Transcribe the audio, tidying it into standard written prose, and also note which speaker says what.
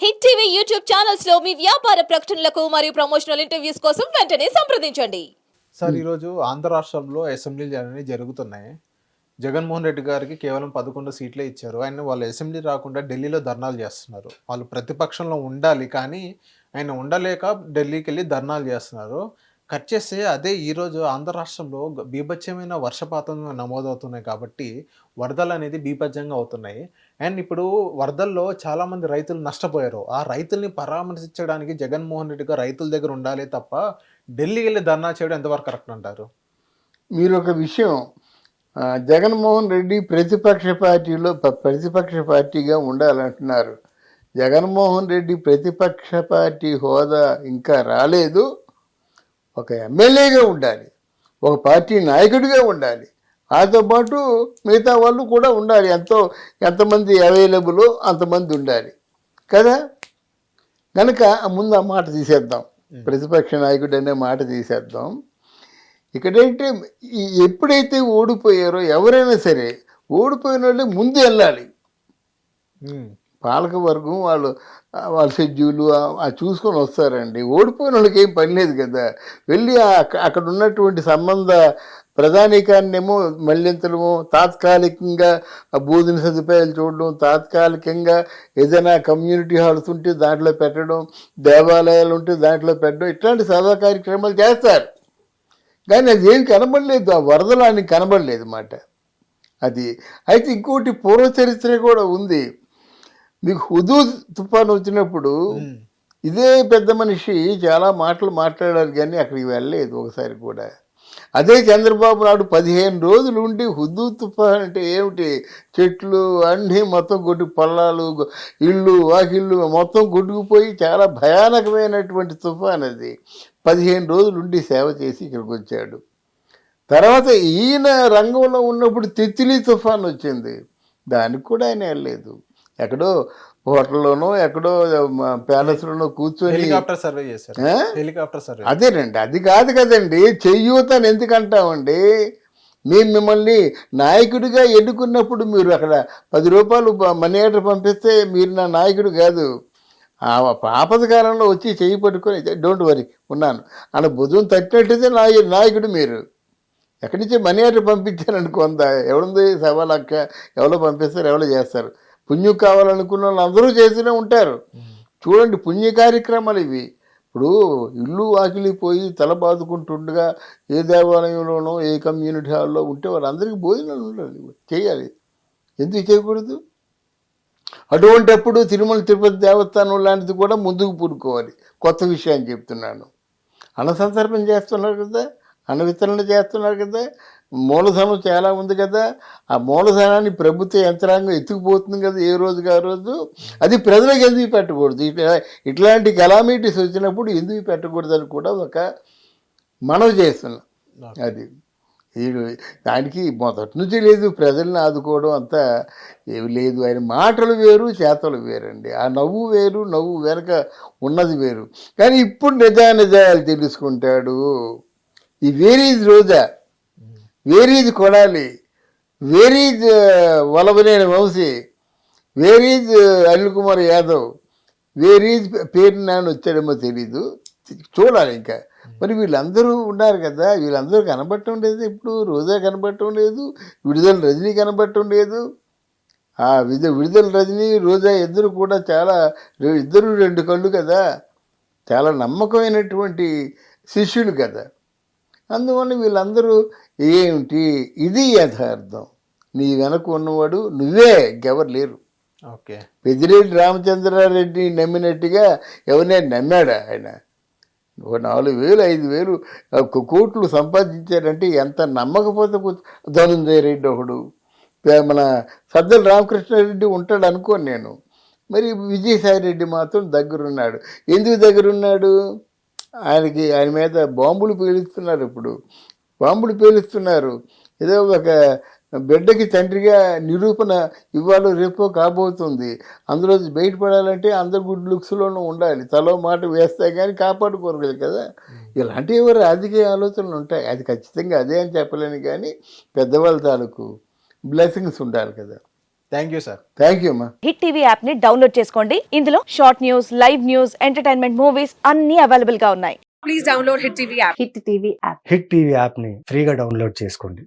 Speaker 1: Hit TV YouTube channels లో మీ వ్యాపార ప్రకటనలకు మరియు ప్రమోషనల్ ఇంటర్వ్యూస్ కోసం వెంటనే సంప్రదించండి.
Speaker 2: సార్ ఈరోజు ఆంధ్ర రాష్ట్రంలో అసెంబ్లీలు అనేవి జరుగుతున్నాయి. జగన్మోహన్ రెడ్డి గారికి కేవలం 11 సీట్లే ఇచ్చారు. వాళ్ళు అసెంబ్లీ రాకుండా ఢిల్లీలో ధర్నాలు చేస్తున్నారు. వాళ్ళు ప్రతిపక్షంలో ఉండాలి కానీ ఆయన ఉండలేక ఢిల్లీకెళ్ళి ధర్నాలు చేస్తున్నారు. కట్ చేస్తే అదే ఈరోజు ఆంధ్ర రాష్ట్రంలో బీభత్సమైన వర్షపాతం నమోదవుతున్నాయి కాబట్టి వరదలు అనేది బీభత్సంగా అవుతున్నాయి. అండ్ ఇప్పుడు వరదల్లో చాలామంది రైతులు నష్టపోయారు. ఆ రైతుల్ని పరామర్శించడానికి జగన్మోహన్ రెడ్డి గారు రైతుల దగ్గర ఉండాలి తప్ప ఢిల్లీ వెళ్ళి ధర్నా చేయడం ఎంతవరకు కరెక్ట్ అంటారు?
Speaker 3: మీరు ఒక విషయం జగన్మోహన్ రెడ్డి ప్రతిపక్ష పార్టీగా ఉండాలంటున్నారు. జగన్మోహన్ రెడ్డి ప్రతిపక్ష పార్టీ హోదా ఇంకా రాలేదు. ఒక ఎమ్మెల్యేగా ఉండాలి, ఒక పార్టీ నాయకుడిగా ఉండాలి, ఆతో పాటు మిగతా వాళ్ళు కూడా ఉండాలి. ఎంతమంది అవైలబుల్ అంతమంది ఉండాలి కదా. కనుక ముందు ఆ మాట తీసేద్దాం, ప్రతిపక్ష నాయకుడు అనే మాట తీసేద్దాం. ఇక్కడైతే ఎప్పుడైతే ఓడిపోయారో ఎవరైనా సరే ఓడిపోయిన వాళ్ళు ముందు వెళ్ళాలి. పాలక వర్గం వాళ్ళ షెడ్యూలు చూసుకొని వస్తారండి. ఓడిపోయిన వాళ్ళకి ఏం పని లేదు కదా. వెళ్ళి అక్కడ ఉన్నటువంటి సంబంధ ప్రధానికాన్నేమో మళ్లించడము, తాత్కాలికంగా భోజన సదుపాయాలు చూడడం, తాత్కాలికంగా ఏదైనా కమ్యూనిటీ హాల్స్ ఉంటే దాంట్లో పెట్టడం, దేవాలయాలు ఉంటే దాంట్లో పెట్టడం, ఇట్లాంటి సభా కార్యక్రమాలు చేస్తారు. కానీ అది ఏం కనబడలేదు, ఆ వరదలాన్ని కనబడలేదు మాట అది. అయితే ఇంకోటి పూర్వ చరిత్ర కూడా ఉంది. మీకు హుదూద్ తుఫాను వచ్చినప్పుడు ఇదే పెద్ద మనిషి చాలా మాటలు మాట్లాడారు కానీ అక్కడికి వెళ్ళలేదు ఒకసారి కూడా. అదే చంద్రబాబు నాయుడు 15 రోజులు ఉండి హుదూద్ తుఫాన్ అంటే ఏమిటి, చెట్లు అన్నీ మొత్తం పొలాలు, ఇళ్ళు వాకిళ్ళు మొత్తం కొట్టుకుపోయి చాలా భయానకమైనటువంటి తుఫాన్ అది. 15 రోజులు ఉండి సేవ చేసి ఇక్కడికి వచ్చాడు. తర్వాత ఈయన రంగంలో ఉన్నప్పుడు తిత్లీ తుఫాన్ వచ్చింది, దానికి కూడా ఆయన వెళ్ళలేదు. ఎక్కడో హోటల్లోనో ఎక్కడో ప్యాలెస్లోనో కూర్చొని అదేనండి. అది కాదు కదండి చెయ్యూతని ఎందుకంటామండి. మేము మిమ్మల్ని నాయకుడిగా ఎన్నుకున్నప్పుడు మీరు అక్కడ 10 రూపాయలు మనీ ఆర్డర్ పంపిస్తే మీరు నా నాయకుడు కాదు. ఆపద కాలంలో వచ్చి చెయ్యి పట్టుకొని డోంట్ వరీ ఉన్నాను అన్న భుజం తట్టినట్టయితే నాయకుడు మీరు. ఎక్కడి నుంచి మనీ ఆర్డర్ పంపించారనుకుంద ఎవడుంది 1,00,000 ఎవరో పంపిస్తారు, ఎవరో చేస్తారు. పుణ్యం కావాలనుకున్న వాళ్ళు అందరూ చేస్తూనే ఉంటారు. చూడండి పుణ్య కార్యక్రమాలు ఇవి. ఇప్పుడు ఇల్లు వాకిలిపోయి తల బాదుకుంటుండగా ఏ దేవాలయంలోనో ఏ కమ్యూనిటీ హాల్లో ఉంటే వాళ్ళందరికీ భోజనాలు ఉండాలి, చేయాలి. ఎందుకు చేయకూడదు? అటువంటిప్పుడు తిరుమల తిరుపతి దేవస్థానం లాంటిది కూడా ముందుకు పూనుకోవాలి. కొత్త విషయాన్ని చెప్తున్నాను. అన్న సందర్భం చేస్తున్నారు కదా, అన్న వితరణ చేస్తున్నారు కదా, మూలధనం చాలా ఉంది కదా. ఆ మూలధనాన్ని ప్రభుత్వ యంత్రాంగం ఎత్తుకుపోతుంది కదా ఏ రోజుకి ఆ రోజు. అది ప్రజలకు ఎందుకు పెట్టకూడదు? ఇట్లాంటి కెలామిటీస్ వచ్చినప్పుడు ఎందుకు పెట్టకూడదు అని కూడా ఒక మనవి చేస్తున్నాం. అది దానికి మొదటి నుంచి లేదు, ప్రజల్ని ఆదుకోవడం అంతా ఏమి లేదు. ఆయన మాటలు వేరు, చేతలు వేరండి. ఆ నవ్వు వేరు, నవ్వు వెనక ఉన్నది వేరు. కానీ ఇప్పుడు నిజాలు తెలుసుకుంటాడు. ఈ where is Roja, where is Kodali, where is Vallabhaneni Vamsi, where is Anil Kumar Yadav, where is పేరు నాన్న వచ్చాడేమో తెలీదు, చూడాలి ఇంకా. మరి వీళ్ళందరూ ఉన్నారు కదా, వీళ్ళందరూ కనబడటం లేదు. ఇప్పుడు రోజా కనబడటం లేదు, విడుదల రజనీ కనబడటం లేదు. ఆ విడుదల రజనీ రోజా ఇద్దరు కూడా ఇద్దరు 2 కళ్ళు కదా, చాలా నమ్మకమైనటువంటి శిష్యులు కదా. అందువల్ల వీళ్ళందరూ ఏమిటి, ఇది యథార్థం. నీ వెనక ఉన్నవాడు నువ్వే, ఇంకెవరు లేరు.
Speaker 2: ఓకే,
Speaker 3: పెద్దిరెడ్డి రామచంద్రారెడ్డి నమ్మినట్టుగా ఎవరినైనా నమ్మాడా ఆయన? 4,000 5,000 కోట్లు సంపాదించారంటే ఎంత నమ్మకపోతే. ధనుంజయ రెడ్డి ఒకడు, మన సద్దల రామకృష్ణారెడ్డి ఉంటాడు అనుకోను నేను. మరి విజయసాయి రెడ్డి మాత్రం దగ్గరున్నాడు. ఎందుకు దగ్గరున్నాడు? ఆయన మీద బాంబులు పేలుస్తున్నారు. ఇప్పుడు బాంబులు పేలుస్తున్నారు. ఏదో ఒక బిడ్డకి తండ్రిగా నిరూపణ ఇవాళ రేపో కాబోతుంది. అందులో బయటపడాలంటే అందరు గుడ్ లుక్స్లోనూ ఉండాలి. తలో మాట వేస్తే కానీ కాపాడుకోరు కదా. ఇలాంటివి రాజకీయ ఆలోచనలు ఉంటాయి. అది ఖచ్చితంగా అదే అని చెప్పలేను కానీ పెద్దవాళ్ళ తాలూకు బ్లెస్సింగ్స్ ఉండాలి కదా.
Speaker 2: Thank you sir.
Speaker 3: Thank you అమ్మా.
Speaker 4: హిట్ టీవీ యాప్ ని డౌన్లోడ్ చేసుకోండి. ఇందులో short news, live news, entertainment movies అన్ని అవైలబుల్ గా ఉన్నాయి.
Speaker 5: Please download Hit TV app.
Speaker 4: Hit TV app.
Speaker 6: Hit TV యాప్ని ఫ్రీగా డౌన్లోడ్ చేసుకోండి.